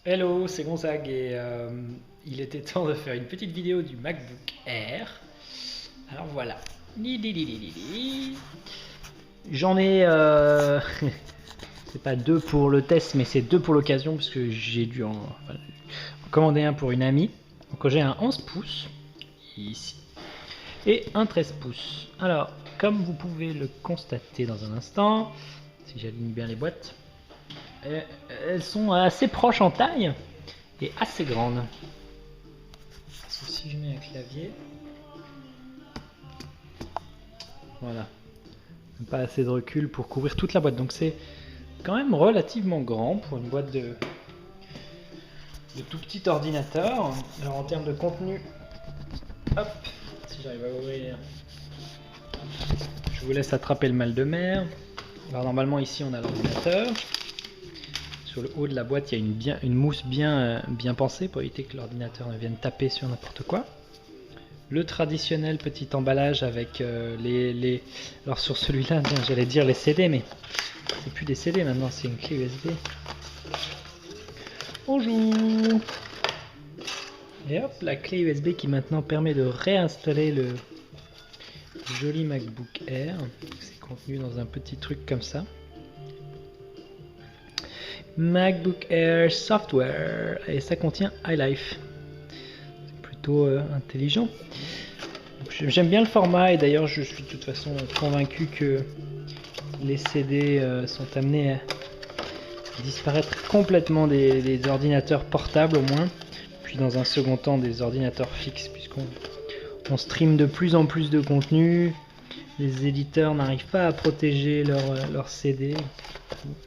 Hello, c'est Gonzague et il était temps de faire une petite vidéo du MacBook Air. Alors voilà. J'en ai... c'est pas deux pour le test, mais c'est deux pour l'occasion parce que j'ai dû en commander un pour une amie. Donc j'ai un 11 pouces ici et un 13 pouces. Alors, comme vous pouvez le constater dans un instant, si j'aligne bien les boîtes, elles sont assez proches en taille et assez grande. Si je mets un clavier, voilà, pas assez de recul pour couvrir toute la boîte, donc c'est quand même relativement grand pour une boîte de tout petit ordinateur. Alors en termes de contenu, hop, si j'arrive à ouvrir, je vous laisse attraper le mal de mer. Alors normalement ici on a l'ordinateur. Sur le haut de la boîte, il y a une mousse bien pensée pour éviter que l'ordinateur ne vienne taper sur n'importe quoi. Le traditionnel petit emballage avec Alors sur celui-là, j'allais dire les CD, mais c'est plus des CD maintenant, c'est une clé USB. Bonjour. Et hop, la clé USB qui maintenant permet de réinstaller le joli MacBook Air. C'est contenu dans un petit truc comme ça. MacBook Air Software, et ça contient iLife. C'est plutôt intelligent. J'aime bien le format et d'ailleurs je suis de toute façon convaincu que les CD sont amenés à disparaître complètement des ordinateurs portables au moins, puis dans un second temps des ordinateurs fixes puisqu'on stream de plus en plus de contenu. Les éditeurs n'arrivent pas à protéger leur CD,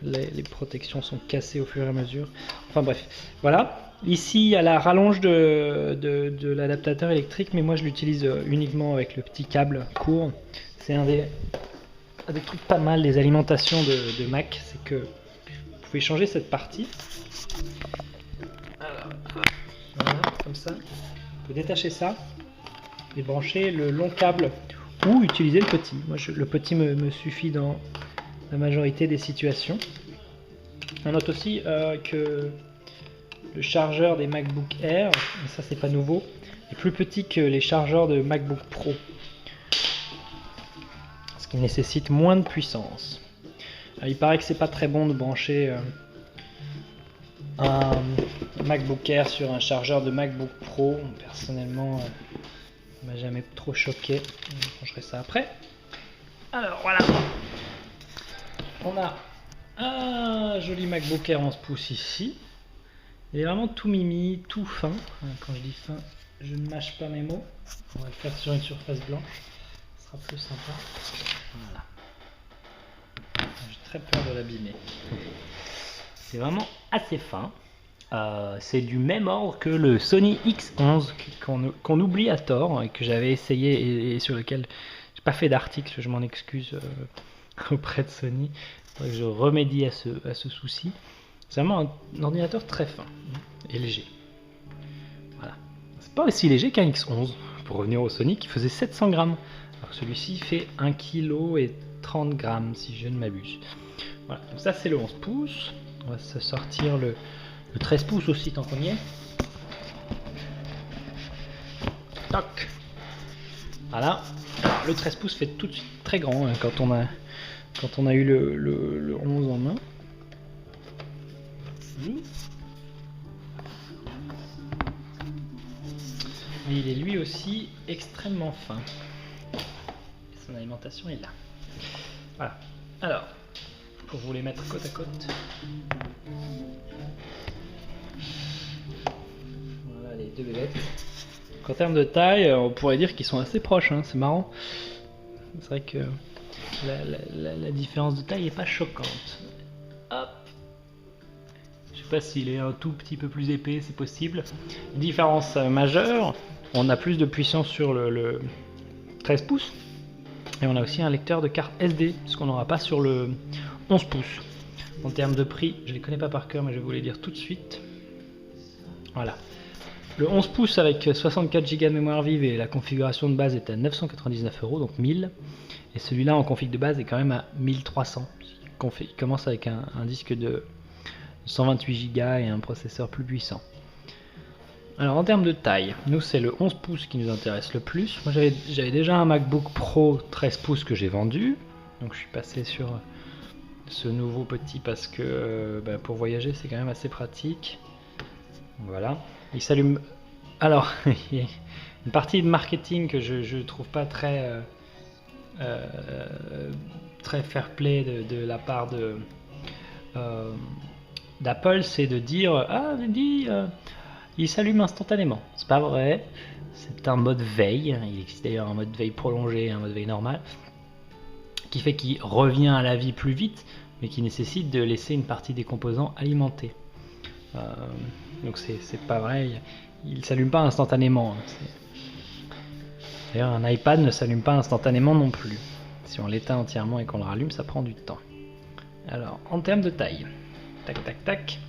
les protections sont cassées au fur et à mesure. Enfin bref, voilà. Ici, à la rallonge de l'adaptateur électrique, mais moi je l'utilise uniquement avec le petit câble court. C'est un des trucs pas mal des alimentations de Mac, c'est que vous pouvez changer cette partie. Alors, voilà, comme ça. Vous pouvez détacher ça et brancher le long câble ou utiliser le petit. Moi, le petit me suffit dans la majorité des situations. On note aussi que le chargeur des MacBook Air, et ça c'est pas nouveau, est plus petit que les chargeurs de MacBook Pro, ce qui nécessite moins de puissance. Alors, il paraît que c'est pas très bon de brancher un MacBook Air sur un chargeur de MacBook Pro. Personnellement, ça m'a jamais trop choqué. Je changerai ça après. Alors voilà, on a un joli MacBook Air 11 pouces ici. Il est vraiment tout mimi, tout fin. Quand je dis fin, je ne mâche pas mes mots. On va le faire sur une surface blanche. Ce sera plus sympa. Voilà. J'ai très peur de l'abîmer. C'est vraiment assez fin. C'est du même ordre que le Sony X11 qu'on oublie à tort et que j'avais essayé et sur lequel j'ai pas fait d'article. Je m'en excuse auprès de Sony. Faudrait que je remédie à ce souci. C'est vraiment un ordinateur très fin et léger. Voilà. C'est pas aussi léger qu'un X11, pour revenir au Sony qui faisait 700 grammes. Alors celui-ci fait 1 kg et 30 grammes si je ne m'abuse. Voilà, donc ça c'est le 11 pouces. On va se sortir le 13 pouces aussi tant qu'on y est. Toc. Voilà. Alors, le 13 pouces fait tout de suite très grand hein, quand on a eu le 11 en main. Mais il est lui aussi extrêmement fin. Et son alimentation est là. Voilà. Alors, pour vous les mettre côte à côte. Voilà les deux bébêtes. Donc, en termes de taille, on pourrait dire qu'ils sont assez proches. Hein, c'est marrant. C'est vrai que la différence de taille n'est pas choquante. Hop. Je sais pas s'il est un tout petit peu plus épais, c'est possible. Différence majeure, on a plus de puissance sur le 13 pouces. Et on a aussi un lecteur de carte SD, ce qu'on n'aura pas sur le 11 pouces. En termes de prix, je ne les connais pas par cœur, mais je vais vous les dire tout de suite. Voilà. Le 11 pouces avec 64 Go de mémoire vive et la configuration de base est à 999 €, donc 1000. Et celui-là en config de base est quand même à 1300. Il commence avec un disque de 128 Go et un processeur plus puissant. Alors en termes de taille, nous c'est le 11 pouces qui nous intéresse le plus. Moi j'avais déjà un MacBook Pro 13 pouces que j'ai vendu, donc je suis passé sur ce nouveau petit parce que pour voyager c'est quand même assez pratique. Voilà, il s'allume. Alors il y a une partie de marketing que je trouve pas très très fair play de la part d'Apple, c'est de dire il s'allume instantanément. C'est pas vrai, c'est un mode veille, il existe d'ailleurs un mode veille prolongé et un mode veille normal, qui fait qu'il revient à la vie plus vite, mais qui nécessite de laisser une partie des composants alimentés. Donc c'est pas vrai, il s'allume pas instantanément. D'ailleurs un iPad ne s'allume pas instantanément non plus. Si on l'éteint entièrement et qu'on le rallume, ça prend du temps. Alors en termes de taille, tac tac tac,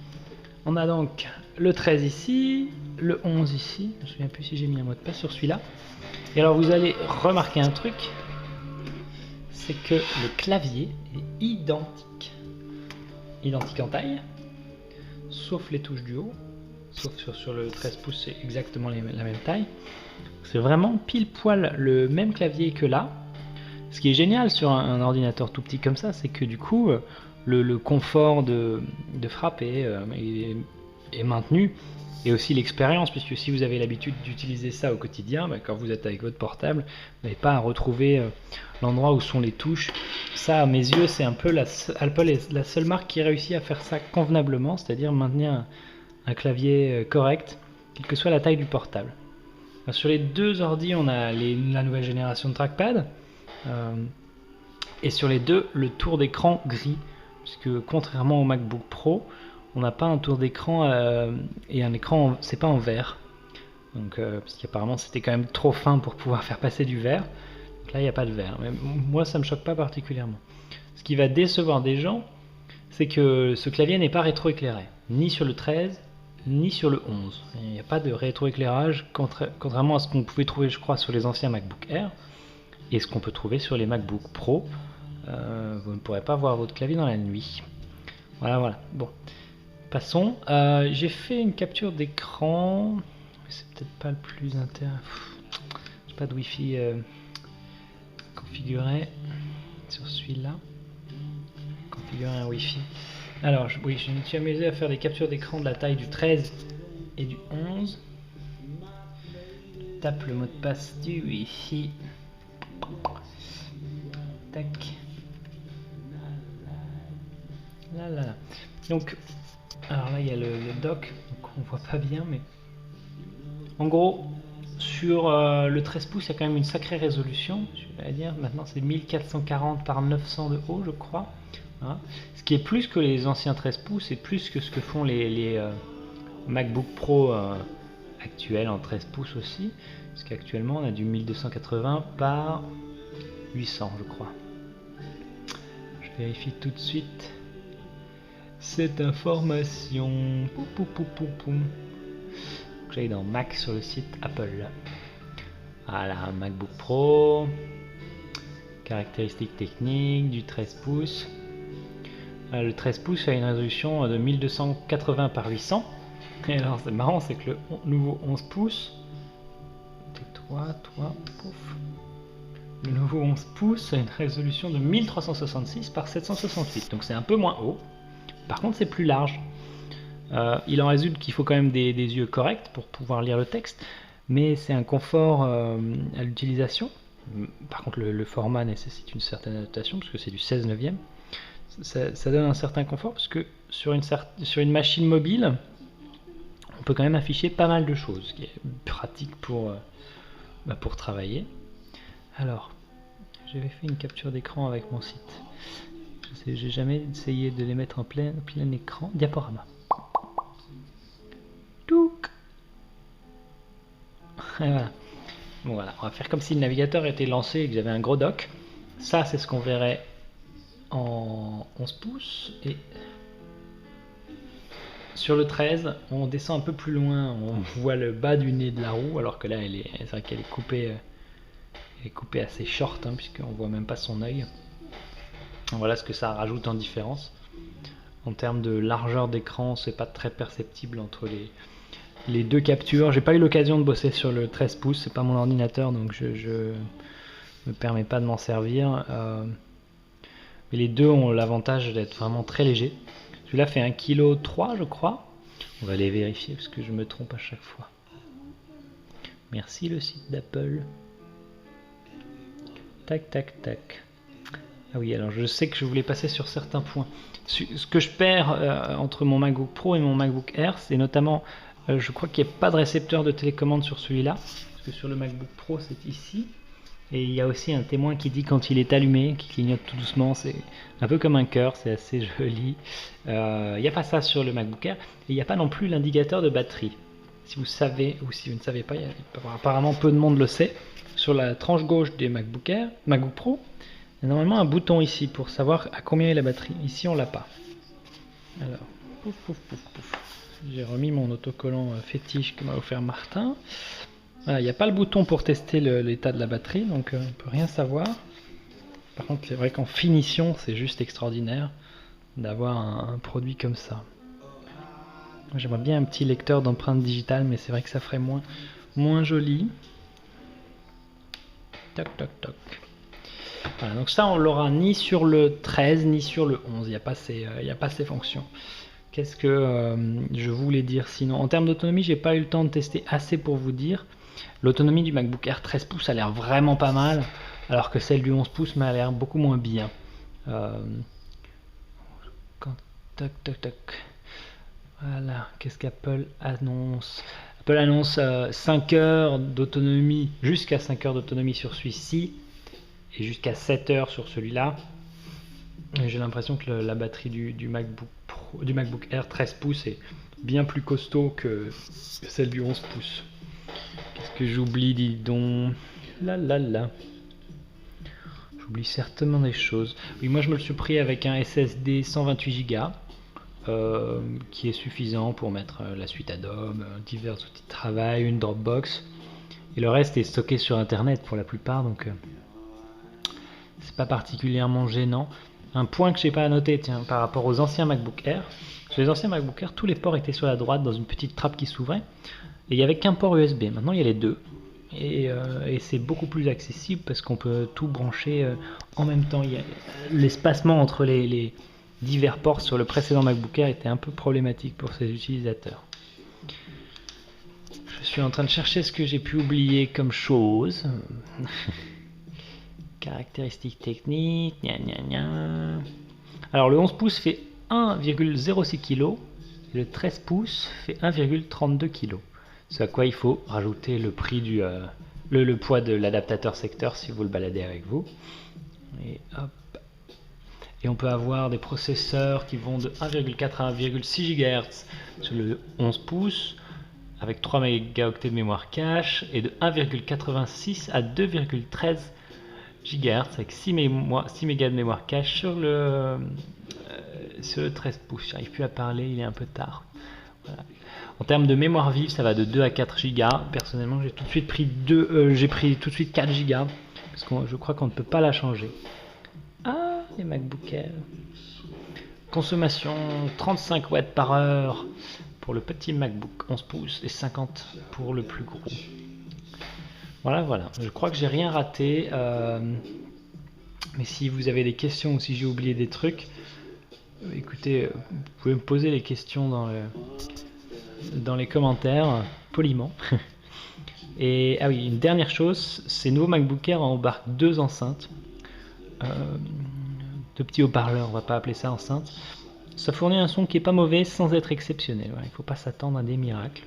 on a donc le 13 ici, le 11 ici, je me souviens plus si j'ai mis un mot de passe sur celui-là. Et alors vous allez remarquer un truc, c'est que le clavier est identique en taille, sauf les touches du haut, sauf sur le 13 pouces c'est exactement la même taille. C'est vraiment pile poil le même clavier que là. Ce qui est génial sur un ordinateur tout petit comme ça, c'est que du coup le confort de frappe est maintenu, et aussi l'expérience, puisque si vous avez l'habitude d'utiliser ça au quotidien, quand vous êtes avec votre portable, vous n'avez pas à retrouver l'endroit où sont les touches. Ça, à mes yeux, c'est un peu Apple est la seule marque qui réussit à faire ça convenablement, c'est-à-dire maintenir un clavier correct, quelle que soit la taille du portable. Alors, sur les deux ordi, on a la nouvelle génération de trackpad, et sur les deux, le tour d'écran gris, puisque contrairement au MacBook Pro, on n'a pas un tour d'écran et un écran, c'est pas en vert. Donc, parce qu'apparemment c'était quand même trop fin pour pouvoir faire passer du vert. Donc là il n'y a pas de vert. Mais moi ça me choque pas particulièrement. Ce qui va décevoir des gens, c'est que ce clavier n'est pas rétroéclairé, ni sur le 13, ni sur le 11. Il n'y a pas de rétroéclairage, contrairement à ce qu'on pouvait trouver, je crois, sur les anciens MacBook Air, et ce qu'on peut trouver sur les MacBook Pro. Vous ne pourrez pas voir votre clavier dans la nuit. Voilà. Bon. Passons, j'ai fait une capture d'écran, mais c'est peut-être pas le plus intéressant. J'ai pas de Wi-Fi configuré sur celui-là. Configurer un Wi-Fi. Alors, je me suis amusé à faire des captures d'écran de la taille du 13 et du 11. Je tape le mot de passe du Wi-Fi. Tac. Là. Donc, alors là il y a le dock, donc on voit pas bien, mais en gros sur le 13 pouces il y a quand même une sacrée résolution, je vais dire. Maintenant c'est 1440 par 900 de haut, je crois, hein. Ce qui est plus que les anciens 13 pouces et plus que ce que font les MacBook Pro actuels en 13 pouces aussi, parce qu'actuellement on a du 1280 par 800, je crois. Je vérifie tout de suite cette information. J'aille dans Mac sur le site Apple. Voilà, MacBook Pro, caractéristiques techniques du 13 pouces. Le 13 pouces a une résolution de 1280 par 800. Et alors c'est marrant, c'est que le nouveau 11 pouces, tais-toi, pouf. Le nouveau 11 pouces a une résolution de 1366 par 768, donc c'est un peu moins haut. Par contre c'est plus large. Il en résulte qu'il faut quand même des yeux corrects pour pouvoir lire le texte, mais c'est un confort à l'utilisation. Par contre le format nécessite une certaine adaptation, parce que c'est du 16 neuvième. Ça donne un certain confort, parce que sur une machine mobile, on peut quand même afficher pas mal de choses, ce qui est pratique pour travailler. Alors, j'avais fait une capture d'écran avec mon site. J'ai jamais essayé de les mettre en plein écran. Diaporama. Touc. Et voilà. Bon voilà, on va faire comme si le navigateur était lancé et que j'avais un gros dock. Ça, c'est ce qu'on verrait en 11 pouces. Et sur le 13, on descend un peu plus loin. On voit le bas du nez de la roue, alors que là, c'est vrai qu'elle est coupée. Elle est coupée assez short, hein, puisqu'on voit même pas son œil. Voilà ce que ça rajoute en différence. En termes de largeur d'écran, c'est pas très perceptible entre les deux captures. J'ai pas eu l'occasion de bosser sur le 13 pouces, c'est pas mon ordinateur, donc je me permets pas de m'en servir. Mais les deux ont l'avantage d'être vraiment très légers. Celui-là fait 1,3 kg, je crois. On va aller vérifier parce que je me trompe à chaque fois. Merci le site d'Apple. Tac, tac, tac. Ah oui, alors je sais que je voulais passer sur certains points. Ce que je perds entre mon MacBook Pro et mon MacBook Air, c'est notamment, je crois qu'il n'y a pas de récepteur de télécommande sur celui-là. Parce que sur le MacBook Pro, c'est ici. Et il y a aussi un témoin qui dit quand il est allumé, qui clignote tout doucement. C'est un peu comme un cœur, c'est assez joli. Il n'y a pas ça sur le MacBook Air. Et il n'y a pas non plus l'indicateur de batterie. Si vous savez, ou si vous ne savez pas, apparemment peu de monde le sait. Sur la tranche gauche des MacBook Pro, il y a normalement un bouton ici pour savoir à combien est la batterie. Ici, on l'a pas. Alors, pouf, pouf, pouf, pouf. J'ai remis mon autocollant fétiche que m'a offert Martin. Voilà, il n'y a pas le bouton pour tester l'état de la batterie, donc on ne peut rien savoir. Par contre, c'est vrai qu'en finition, c'est juste extraordinaire d'avoir un produit comme ça. J'aimerais bien un petit lecteur d'empreintes digitales, mais c'est vrai que ça ferait moins joli. Toc, toc, toc. Voilà, donc ça, on l'aura ni sur le 13, ni sur le 11. Il n'y a pas ces fonctions. Qu'est-ce que je voulais dire sinon? En termes d'autonomie, j'ai pas eu le temps de tester assez pour vous dire. L'autonomie du MacBook Air 13 pouces a l'air vraiment pas mal, alors que celle du 11 pouces m'a l'air beaucoup moins bien. Toc, toc, toc. Voilà, qu'est-ce qu'Apple annonce? Apple annonce 5 heures d'autonomie, jusqu'à 5 heures d'autonomie sur celui-ci, et jusqu'à 7 heures sur celui-là. J'ai l'impression que la batterie du MacBook Air 13 pouces est bien plus costaud que celle du 11 pouces. Qu'est-ce que j'oublie, dis donc? J'oublie certainement des choses. Oui, moi je me le suis pris avec un SSD 128 Go qui est suffisant pour mettre la suite Adobe, divers outils de travail, une Dropbox. Et le reste est stocké sur Internet pour la plupart, donc c'est pas particulièrement gênant. Un point que j'ai pas à noter, tiens, par rapport aux anciens MacBook Air. Sur les anciens MacBook Air, tous les ports étaient sur la droite dans une petite trappe qui s'ouvrait. Et il n'y avait qu'un port USB. Maintenant, il y a les deux. Et c'est beaucoup plus accessible parce qu'on peut tout brancher en même temps. L'espacement entre les divers ports sur le précédent MacBook Air était un peu problématique pour ses utilisateurs. Je suis en train de chercher ce que j'ai pu oublier comme chose. Caractéristiques techniques, gna gna gna. Alors le 11 pouces fait 1,06 kg et le 13 pouces fait 1,32 kg. C'est à quoi il faut rajouter le prix le poids de l'adaptateur secteur si vous le baladez avec vous. Et hop. Et on peut avoir des processeurs qui vont de 1,4 à 1,6 GHz sur le 11 pouces avec 3 mégaoctets de mémoire cache et de 1,86 à 2,13 GHz avec 6 mégas de mémoire cache sur le 13 pouces. J'arrive plus à parler, il est un peu tard. Voilà. En termes de mémoire vive, ça va de 2 à 4 Go. Personnellement, j'ai tout de suite pris 4 Go parce que je crois qu'on ne peut pas la changer. Ah, les MacBook Air. Consommation 35 watts par heure pour le petit MacBook 11 pouces et 50 pour le plus gros. Voilà. Je crois que j'ai rien raté. Mais si vous avez des questions ou si j'ai oublié des trucs, écoutez, vous pouvez me poser les questions dans les commentaires, poliment. Et ah oui, une dernière chose, ces nouveaux MacBook Air embarquent 2 enceintes. 2 petits haut-parleurs, on va pas appeler ça enceinte. Ça fournit un son qui est pas mauvais sans être exceptionnel. Voilà, il faut pas s'attendre à des miracles.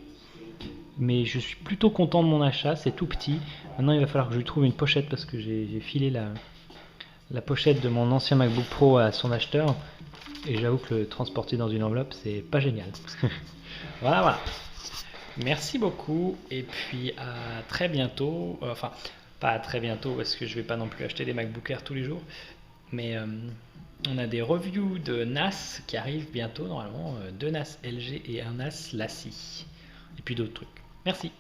Mais je suis plutôt content de mon achat, c'est tout petit. Maintenant il va falloir que je lui trouve une pochette parce que j'ai filé la pochette de mon ancien MacBook Pro à son acheteur. Et j'avoue que le transporter dans une enveloppe, c'est pas génial. Voilà. Merci beaucoup et puis à très bientôt. Enfin, pas à très bientôt parce que je vais pas non plus acheter des MacBook Air tous les jours. Mais on a des reviews de NAS qui arrivent bientôt normalement. 2 NAS LG et un NAS LaCie. Et puis d'autres trucs. Merci.